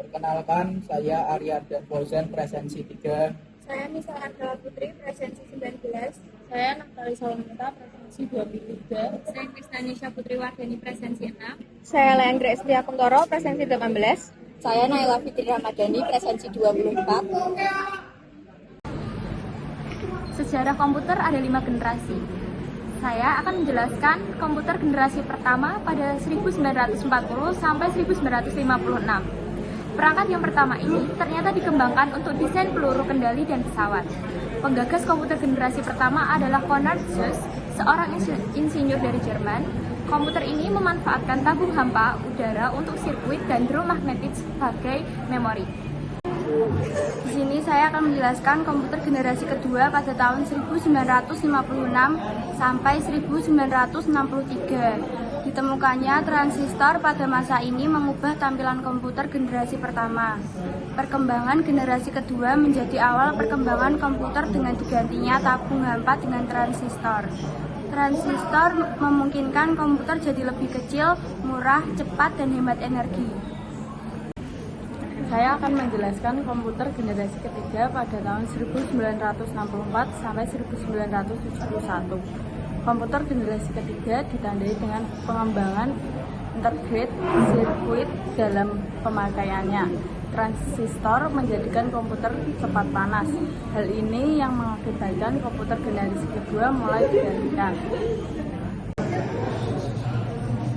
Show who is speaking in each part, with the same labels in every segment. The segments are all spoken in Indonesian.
Speaker 1: Perkenalkan, saya Arya dan Bosen presensi 3.
Speaker 2: Saya Misal Ardala Putri, presensi 19.
Speaker 3: Saya Naftali Salamata, presensi 23.
Speaker 4: Saya Kristanisha Putri Wardani, presensi 6.
Speaker 2: Saya Leandra Estia Kuntoro, presensi 18.
Speaker 5: Saya Naila Fitri Ramadhani, presensi 24.
Speaker 4: Sejarah komputer ada 5 generasi. Saya akan menjelaskan komputer generasi pertama pada 1940 sampai 1956. Perangkat yang pertama ini ternyata dikembangkan untuk desain peluru kendali dan pesawat. Penggagas komputer generasi pertama adalah Konrad Zuse, seorang insinyur dari Jerman. Komputer ini memanfaatkan tabung hampa udara untuk sirkuit dan drum magnetik sebagai memori. Di sini saya akan menjelaskan komputer generasi kedua pada tahun 1956 sampai 1963. Ditemukannya transistor pada masa ini mengubah tampilan komputer generasi pertama. Perkembangan generasi kedua menjadi awal perkembangan komputer dengan digantinya tabung hampa dengan transistor. Transistor memungkinkan komputer jadi lebih kecil, murah, cepat, dan hemat energi.
Speaker 3: Saya akan menjelaskan komputer generasi ketiga pada tahun 1964 sampai 1971. Komputer generasi ketiga ditandai dengan pengembangan integrate sirkuit dalam pemakaiannya. Transistor menjadikan komputer cepat panas. Hal ini yang mengakibatkan komputer generasi kedua mulai digantikan.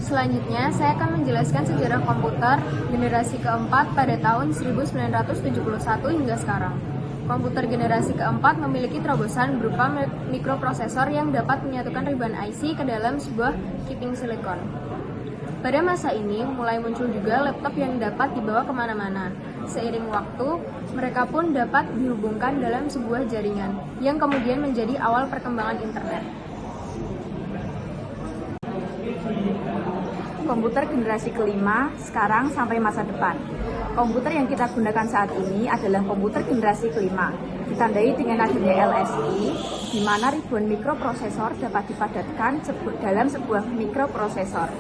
Speaker 4: Selanjutnya, saya akan menjelaskan sejarah komputer generasi keempat pada tahun 1971 hingga sekarang. Komputer generasi keempat memiliki terobosan berupa mikroprosesor yang dapat menyatukan ribuan IC ke dalam sebuah keeping silicon. Pada masa ini, mulai muncul juga laptop yang dapat dibawa kemana-mana. Seiring waktu, mereka pun dapat dihubungkan dalam sebuah jaringan, yang kemudian menjadi awal perkembangan internet.
Speaker 5: Komputer generasi kelima sekarang sampai masa depan. Komputer yang kita gunakan saat ini adalah komputer generasi kelima, ditandai dengan adanya LSI, di mana ribuan mikroprosesor dapat dipadatkan dalam sebuah mikroprosesor.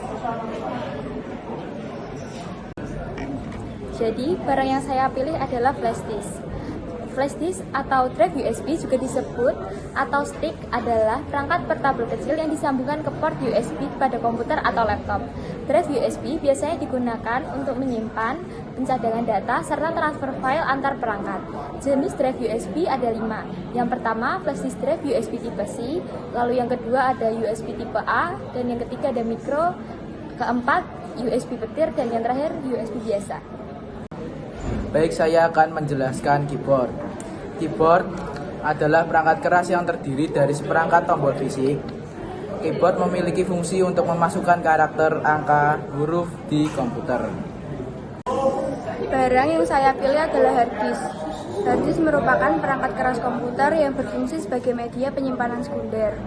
Speaker 4: Jadi, barang yang saya pilih adalah flash disk. Flash disk atau drive USB juga disebut atau stick adalah perangkat portable kecil yang disambungkan ke port USB pada komputer atau laptop. Drive USB biasanya digunakan untuk menyimpan, pencadangan data, serta transfer file antar perangkat. Jenis drive USB ada 5. Yang pertama, flash disk drive USB tipe C, lalu yang kedua ada USB tipe A, dan yang ketiga ada micro, keempat USB petir, dan yang terakhir USB biasa.
Speaker 1: Baik, saya akan menjelaskan keyboard. Keyboard adalah perangkat keras yang terdiri dari seperangkat tombol fisik. Keyboard memiliki fungsi untuk memasukkan karakter, angka, huruf di komputer.
Speaker 2: Barang yang saya pilih adalah hard disk. Hard disk merupakan perangkat keras komputer yang berfungsi sebagai media penyimpanan sekunder.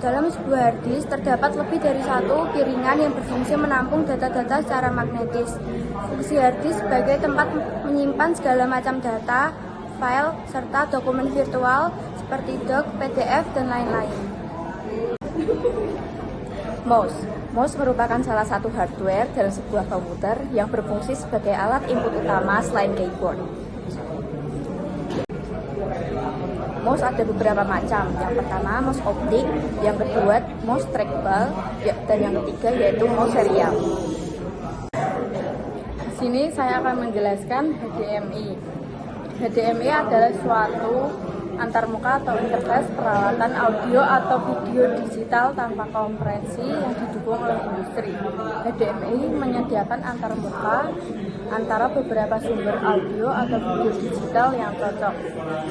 Speaker 2: Dalam sebuah hard disk terdapat lebih dari satu piringan yang berfungsi menampung data-data secara magnetis. Fungsi hard disk sebagai tempat menyimpan segala macam data, file, serta dokumen virtual seperti doc, PDF, dan lain-lain.
Speaker 5: Mouse merupakan salah satu hardware dalam sebuah komputer yang berfungsi sebagai alat input utama selain keyboard. Mouse ada beberapa macam. Yang pertama mouse optik, yang kedua mouse trackball, dan yang ketiga yaitu mouse serial.
Speaker 3: Di sini saya akan menjelaskan HDMI. HDMI adalah suatu antarmuka atau interface peralatan audio atau video digital tanpa kompresi yang didukung oleh industri. HDMI menyediakan antarmuka antara beberapa sumber audio atau video digital yang cocok,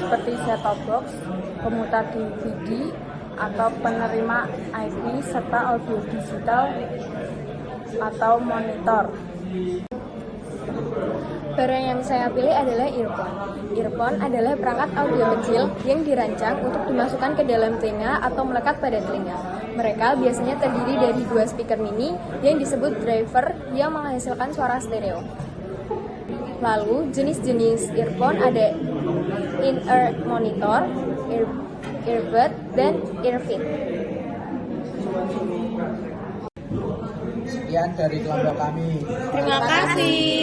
Speaker 3: seperti set-top box, pemutar DVD, atau penerima IP, serta audio digital atau monitor.
Speaker 4: Barang yang saya pilih adalah earphone. Earphone adalah perangkat audio kecil yang dirancang untuk dimasukkan ke dalam telinga atau melekat pada telinga. Mereka biasanya terdiri dari 2 speaker mini yang disebut driver yang menghasilkan suara stereo. Lalu, jenis-jenis earphone ada in-ear monitor, earbud, dan earfit.
Speaker 1: Sekian dari kelompok kami.
Speaker 2: Terima kasih.